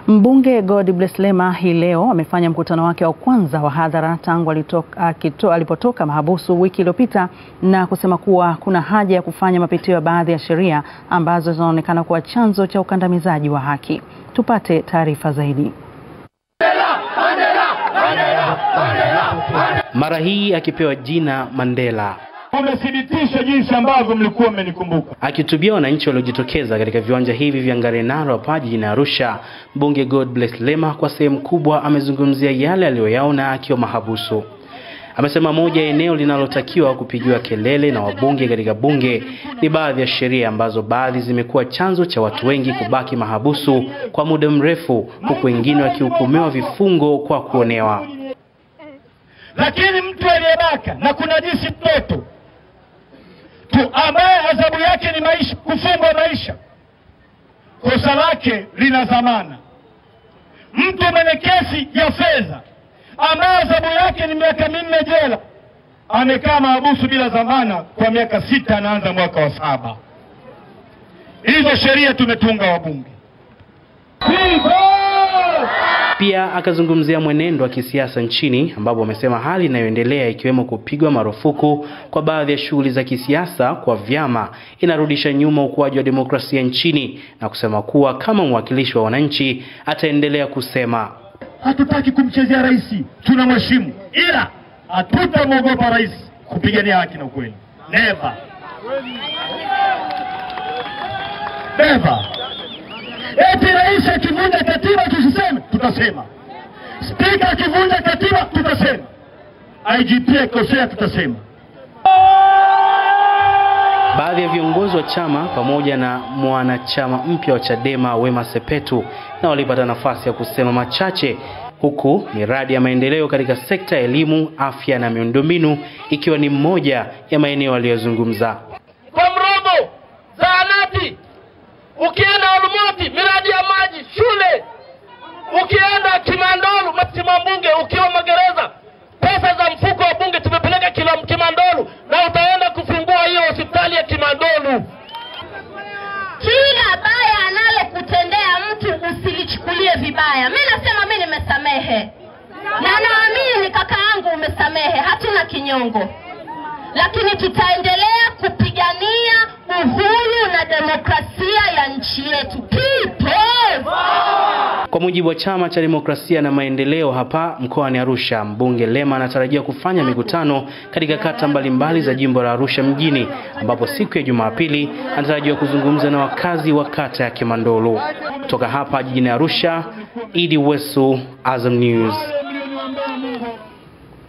Mbunge Godbless Lema hii leo amefanya mkutano wake wa kwanza wa hadhara tangu alipotoka mahabusu wiki iliyopita na kusema kuwa kuna haja ya kufanya mapitio ya baadhi ya sheria ambazo zinaonekana kuwa chanzo cha ukandamizaji wa haki. Tupate taarifa zaidi. Mara hii akipewa jina Mandela. Umethibitisha jinsi ambavyo mlikuwa mmenikumbuka. Akitubia wananchi waliojitokeza katika viwanja hivi vya Ngarenaro hapa jijini Arusha, Mbunge Godbless Lema kwa sehemu kubwa amezungumzia yale aliyoyaona akiwa mahabusu. Amesema moja ya eneo linalotakiwa kupigiwa kelele na wabunge katika bunge ni baadhi ya sheria ambazo baadhi zimekuwa chanzo cha watu wengi kubaki mahabusu kwa muda mrefu, huku wengine wakihukumiwa vifungo kwa kuonewa. Lakini mtu aliyebaka na kunajisi mtoto tu ambaye adhabu yake ni maisha, kufungwa maisha, kosa lake lina dhamana. Mtu mwenye kesi ya fedha ambaye adhabu yake ni miaka 4 jela, amekaa mahabusu bila dhamana kwa miaka 6, anaanza mwaka wa 7. Hizo sheria tumetunga wabunge. Pia akazungumzia mwenendo wa kisiasa nchini ambapo amesema hali inayoendelea ikiwemo kupigwa marufuku kwa baadhi ya shughuli za kisiasa kwa vyama inarudisha nyuma ukuaji wa demokrasia nchini, na kusema kuwa kama mwakilishi wa wananchi ataendelea kusema hatutaki kumchezea rais, tunamheshimu, ila hatutamwogopa rais kupigania haki na ukweli. Never. Never. Eti rais akivunja katiba tusiseme, tutasema. Spika akivunja katiba tutasema. IGP akosea tutasema. Baadhi ya viongozi wa chama pamoja na mwanachama mpya wa Chadema Wema Sepetu na walipata nafasi ya kusema machache, huku miradi ya maendeleo katika sekta ya elimu, afya na miundombinu ikiwa ni mmoja ya maeneo aliyozungumza. Kwa Mrobo, zahanati, ukienda Olumoti, miradi ya maji, shule, ukienda Kimandolu, Mheshimiwa Mbunge, ukiwa magereza, pesa za mfuko wa bunge tumepeleka Kimandolu na utaenda kufungua hiyo hospitali ya Kimandolu. Kila baya analokutendea mtu usilichukulie vibaya. Mimi nasema mimi nimesamehe. Na naamini kaka yangu umesamehe, hatuna kinyongo. Lakini tutaendelea kupigania uhuru na demokrasia ya nchi yetu. Kwa mujibu wa Chama cha Demokrasia na Maendeleo hapa mkoani Arusha, Mbunge Lema anatarajia kufanya mikutano katika kata mbalimbali za jimbo la Arusha mjini, ambapo siku ya Jumapili anatarajiwa kuzungumza na wakazi wa kata ya Kimandolu. Kutoka hapa jijini Arusha, Idi Wesu, Azam News.